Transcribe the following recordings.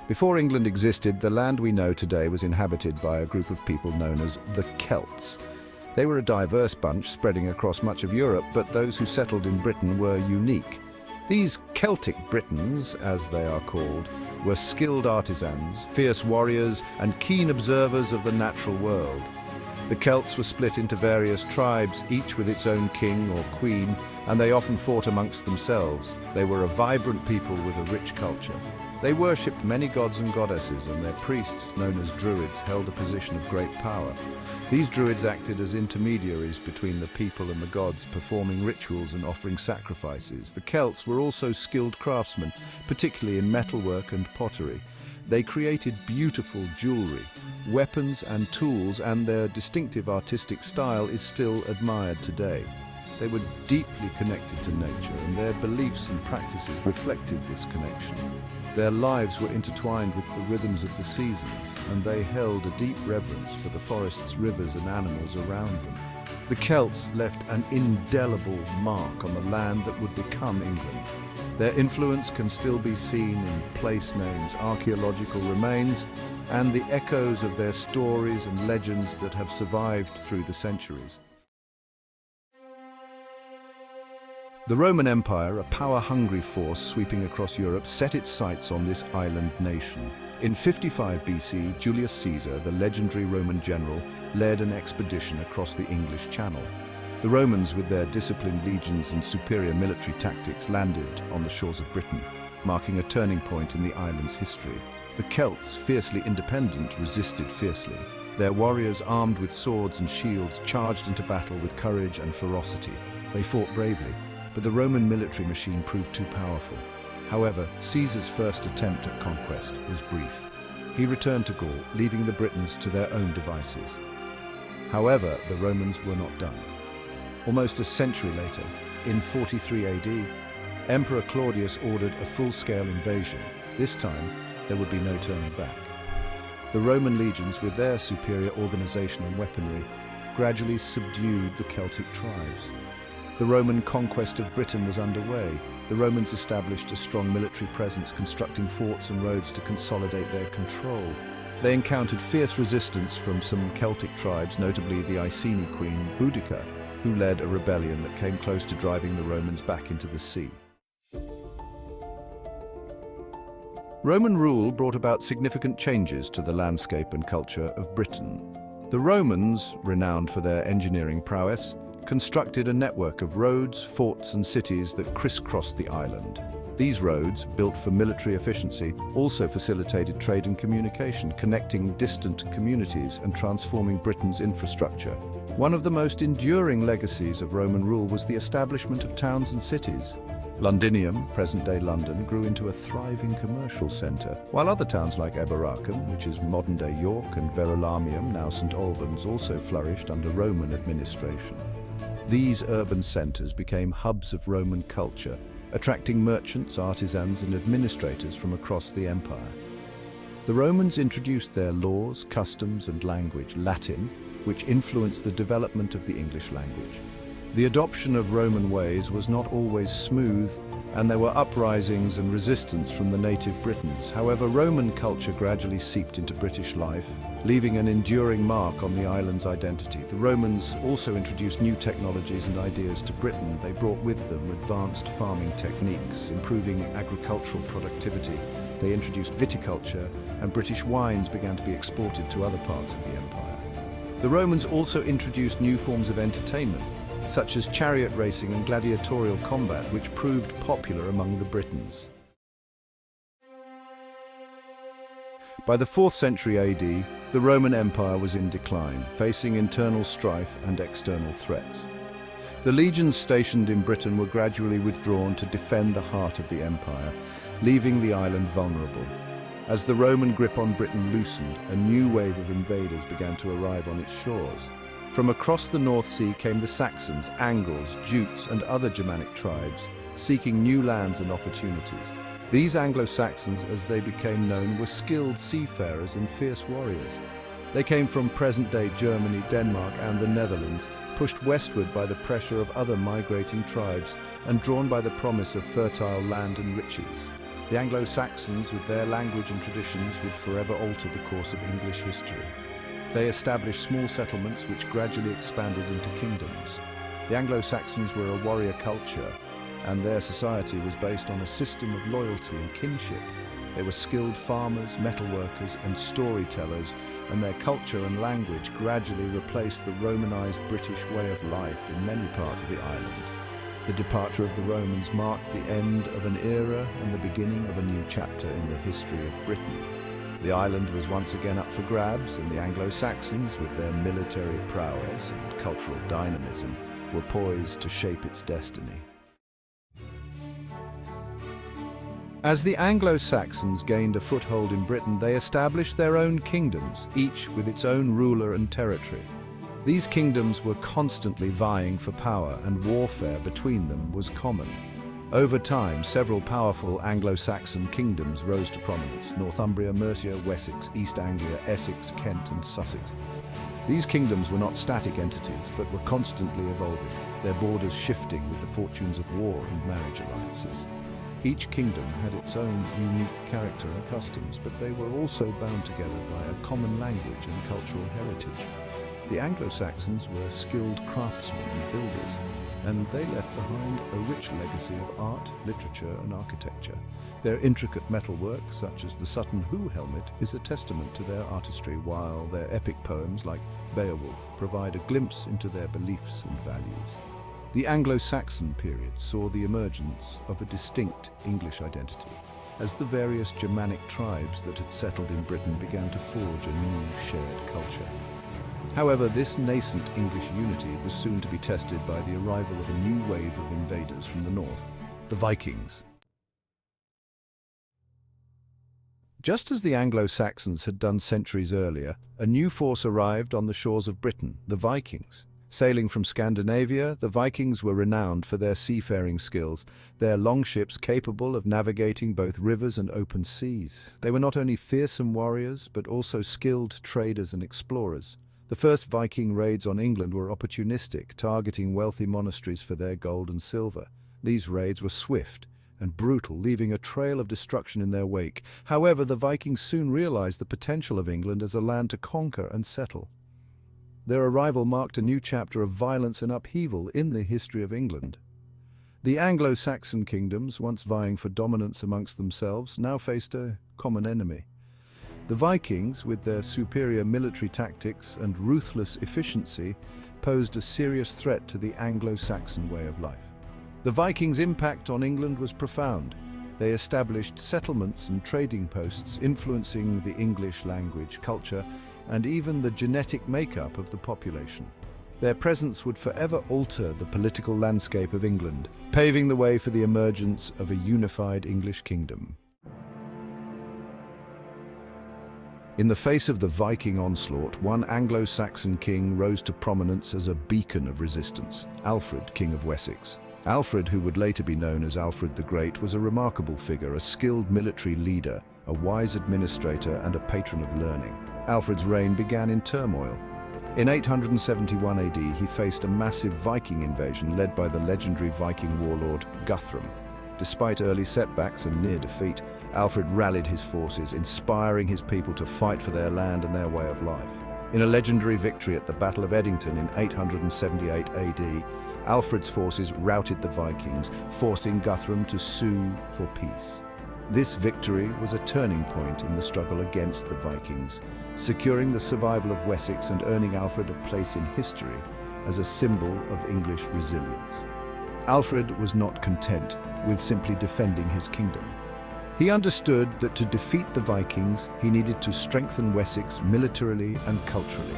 Before England existed, the land we know today was inhabited by a group of people known as the Celts. They were a diverse bunch spreading across much of Europe, but those who settled in Britain were unique. These Celtic Britons, as they are called, were skilled artisans, fierce warriors, and keen observers of the natural world. The Celts were split into various tribes, each with its own king or queen, and they often fought amongst themselves. They were a vibrant people with a rich culture. They worshipped many gods and goddesses, and their priests, known as druids, held a position of great power. These druids acted as intermediaries between the people and the gods, performing rituals and offering sacrifices. The Celts were also skilled craftsmen, particularly in metalwork and pottery. They created beautiful jewelry, weapons and tools, and their distinctive artistic style is still admired today. They were deeply connected to nature, and their beliefs and practices reflected this connection. Their lives were intertwined with the rhythms of the seasons, and they held a deep reverence for the forests, rivers, and animals around them. The Celts left an indelible mark on the land that would become England. Their influence can still be seen in place names, archaeological remains, and the echoes of their stories and legends that have survived through the centuries. The Roman Empire, a power-hungry force sweeping across Europe, set its sights on this island nation. In 55 BC, Julius Caesar, the legendary Roman general, led an expedition across the English Channel. The Romans, with their disciplined legions and superior military tactics, landed on the shores of Britain, marking a turning point in the island's history. The Celts, fiercely independent, resisted fiercely. Their warriors, armed with swords and shields, charged into battle with courage and ferocity. They fought bravely, but the Roman military machine proved too powerful. However, Caesar's first attempt at conquest was brief. He returned to Gaul, leaving the Britons to their own devices. However, the Romans were not done. Almost a century later, in 43 AD, Emperor Claudius ordered a full-scale invasion. This time, there would be no turning back. The Roman legions, with their superior organization and weaponry, gradually subdued the Celtic tribes. The Roman conquest of Britain was underway. The Romans established a strong military presence, constructing forts and roads to consolidate their control. They encountered fierce resistance from some Celtic tribes, notably the Iceni queen Boudica, who led a rebellion that came close to driving the Romans back into the sea. Roman rule brought about significant changes to the landscape and culture of Britain. The Romans, renowned for their engineering prowess, constructed a network of roads, forts, and cities that crisscrossed the island. These roads, built for military efficiency, also facilitated trade and communication, connecting distant communities and transforming Britain's infrastructure. One of the most enduring legacies of Roman rule was the establishment of towns and cities. Londinium, present-day London, grew into a thriving commercial centre, while other towns like Eboracum, which is modern-day York, and Verulamium, now St Albans, also flourished under Roman administration. These urban centres became hubs of Roman culture, attracting merchants, artisans, and administrators from across the empire. The Romans introduced their laws, customs, and language, Latin, which influenced the development of the English language. The adoption of Roman ways was not always smooth, and there were uprisings and resistance from the native Britons. However, Roman culture gradually seeped into British life, leaving an enduring mark on the island's identity. The Romans also introduced new technologies and ideas to Britain. They brought with them advanced farming techniques, improving agricultural productivity. They introduced viticulture, and British wines began to be exported to other parts of the empire. The Romans also introduced new forms of entertainment, such as chariot racing and gladiatorial combat, which proved popular among the Britons. By the 4th century AD, the Roman Empire was in decline, facing internal strife and external threats. The legions stationed in Britain were gradually withdrawn to defend the heart of the empire, leaving the island vulnerable. As the Roman grip on Britain loosened, a new wave of invaders began to arrive on its shores. From across the North Sea came the Saxons, Angles, Jutes, and other Germanic tribes, seeking new lands and opportunities. These Anglo-Saxons, as they became known, were skilled seafarers and fierce warriors. They came from present-day Germany, Denmark, and the Netherlands, pushed westward by the pressure of other migrating tribes and drawn by the promise of fertile land and riches. The Anglo-Saxons, with their language and traditions, would forever alter the course of English history. They established small settlements which gradually expanded into kingdoms. The Anglo-Saxons were a warrior culture, and their society was based on a system of loyalty and kinship. They were skilled farmers, metalworkers, and storytellers, and their culture and language gradually replaced the Romanized British way of life in many parts of the island. The departure of the Romans marked the end of an era and the beginning of a new chapter in the history of Britain. The island was once again up for grabs, and the Anglo-Saxons, with their military prowess and cultural dynamism, were poised to shape its destiny. As the Anglo-Saxons gained a foothold in Britain, they established their own kingdoms, each with its own ruler and territory. These kingdoms were constantly vying for power, and warfare between them was common. Over time, several powerful Anglo-Saxon kingdoms rose to prominence: Northumbria, Mercia, Wessex, East Anglia, Essex, Kent, and Sussex. These kingdoms were not static entities, but were constantly evolving, their borders shifting with the fortunes of war and marriage alliances. Each kingdom had its own unique character and customs, but they were also bound together by a common language and cultural heritage. The Anglo-Saxons were skilled craftsmen and builders, and they left behind a rich legacy of art, literature, and architecture. Their intricate metalwork, such as the Sutton Hoo helmet, is a testament to their artistry, while their epic poems, like Beowulf, provide a glimpse into their beliefs and values. The Anglo-Saxon period saw the emergence of a distinct English identity, as the various Germanic tribes that had settled in Britain began to forge a new shared culture. However, this nascent English unity was soon to be tested by the arrival of a new wave of invaders from the north, the Vikings. Just as the Anglo-Saxons had done centuries earlier, a new force arrived on the shores of Britain, the Vikings. Sailing from Scandinavia, the Vikings were renowned for their seafaring skills, their longships capable of navigating both rivers and open seas. They were not only fearsome warriors, but also skilled traders and explorers. The first Viking raids on England were opportunistic, targeting wealthy monasteries for their gold and silver. These raids were swift and brutal, leaving a trail of destruction in their wake. However, the Vikings soon realized the potential of England as a land to conquer and settle. Their arrival marked a new chapter of violence and upheaval in the history of England. The Anglo-Saxon kingdoms, once vying for dominance amongst themselves, now faced a common enemy. The Vikings, with their superior military tactics and ruthless efficiency, posed a serious threat to the Anglo-Saxon way of life. The Vikings' impact on England was profound. They established settlements and trading posts, influencing the English language, culture, and even the genetic makeup of the population. Their presence would forever alter the political landscape of England, paving the way for the emergence of a unified English kingdom. In the face of the Viking onslaught, one Anglo-Saxon king rose to prominence as a beacon of resistance: Alfred, King of Wessex. Alfred, who would later be known as Alfred the Great, was a remarkable figure, a skilled military leader, a wise administrator, and a patron of learning. Alfred's reign began in turmoil. In 871 AD, he faced a massive Viking invasion led by the legendary Viking warlord Guthrum. Despite early setbacks and near defeat, Alfred rallied his forces, inspiring his people to fight for their land and their way of life. In a legendary victory at the Battle of Edington in 878 AD, Alfred's forces routed the Vikings, forcing Guthrum to sue for peace. This victory was a turning point in the struggle against the Vikings, securing the survival of Wessex and earning Alfred a place in history as a symbol of English resilience. Alfred was not content with simply defending his kingdom. He understood that to defeat the Vikings, he needed to strengthen Wessex militarily and culturally.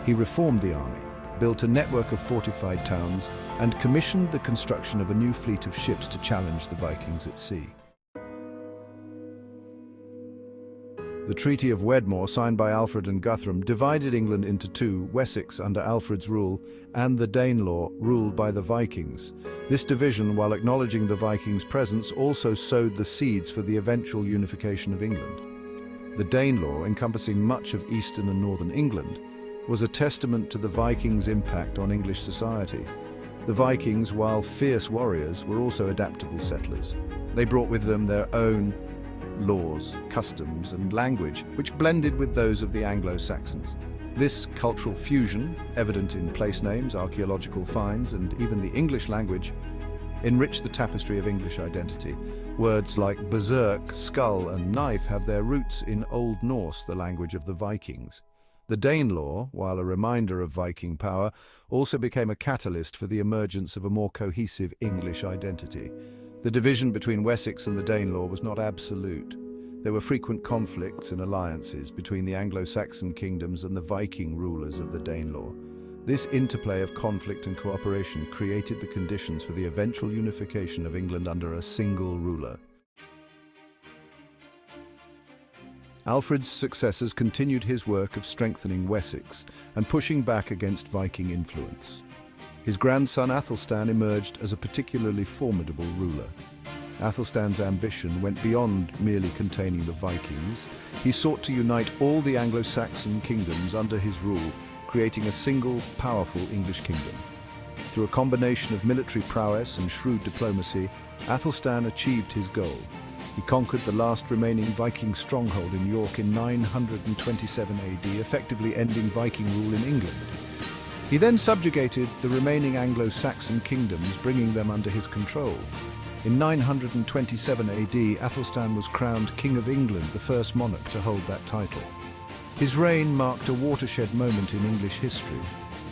He reformed the army, built a network of fortified towns, and commissioned the construction of a new fleet of ships to challenge the Vikings at sea. The Treaty of Wedmore, signed by Alfred and Guthrum, divided England into two: Wessex under Alfred's rule and the Dane Law, ruled by the Vikings. This division, while acknowledging the Vikings' presence, also sowed the seeds for the eventual unification of England. The Dane Law, encompassing much of eastern and northern England, was a testament to the Vikings' impact on English society. The Vikings, while fierce warriors, were also adaptable settlers. They brought with them their own laws, customs, and language, which blended with those of the Anglo-Saxons. This cultural fusion, evident in place names, archaeological finds, and even the English language, enriched the tapestry of English identity. Words like berserk, skull, and knife have their roots in Old Norse, the language of the Vikings. The Dane Law, while a reminder of Viking power, also became a catalyst for the emergence of a more cohesive English identity. The division between Wessex and the Dane Law was not absolute. There were frequent conflicts and alliances between the Anglo-Saxon kingdoms and the Viking rulers of the Dane Law. This interplay of conflict and cooperation created the conditions for the eventual unification of England under a single ruler. Alfred's successors continued his work of strengthening Wessex and pushing back against Viking influence. His grandson Athelstan emerged as a particularly formidable ruler. Athelstan's ambition went beyond merely containing the Vikings. He sought to unite all the Anglo-Saxon kingdoms under his rule, creating a single, powerful English kingdom. Through a combination of military prowess and shrewd diplomacy, Athelstan achieved his goal. He conquered the last remaining Viking stronghold in York in 927 AD, effectively ending Viking rule in England. He then subjugated the remaining Anglo-Saxon kingdoms, bringing them under his control. In 927 AD, Athelstan was crowned King of England, the first monarch to hold that title. His reign marked a watershed moment in English history,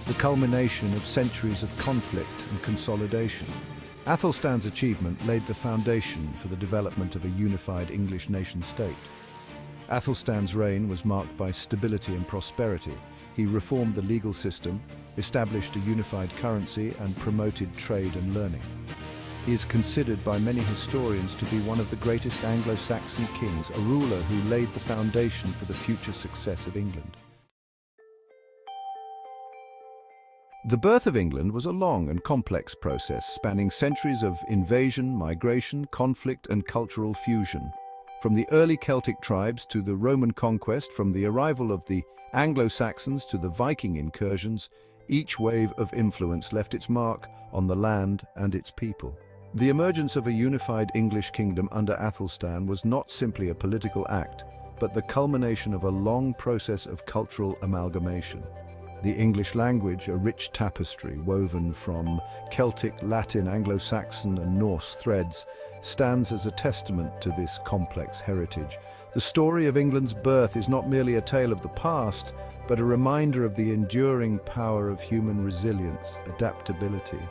the culmination of centuries of conflict and consolidation. Athelstan's achievement laid the foundation for the development of a unified English nation-state. Athelstan's reign was marked by stability and prosperity. He reformed the legal system, established a unified currency, and promoted trade and learning. He is considered by many historians to be one of the greatest Anglo-Saxon kings, a ruler who laid the foundation for the future success of England. The birth of England was a long and complex process, spanning centuries of invasion, migration, conflict, and cultural fusion. From the early Celtic tribes to the Roman conquest, from the arrival of the Anglo-Saxons to the Viking incursions, each wave of influence left its mark on the land and its people. The emergence of a unified English kingdom under Athelstan was not simply a political act, but the culmination of a long process of cultural amalgamation. The English language, a rich tapestry woven from Celtic, Latin, Anglo-Saxon, and Norse threads, stands as a testament to this complex heritage. The story of England's birth is not merely a tale of the past, but a reminder of the enduring power of human resilience, adaptability,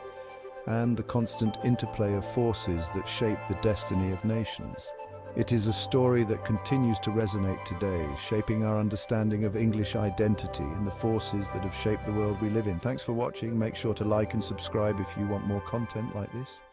and the constant interplay of forces that shape the destiny of nations. It is a story that continues to resonate today, shaping our understanding of English identity and the forces that have shaped the world we live in. Thanks for watching. Make sure to like and subscribe if you want more content like this.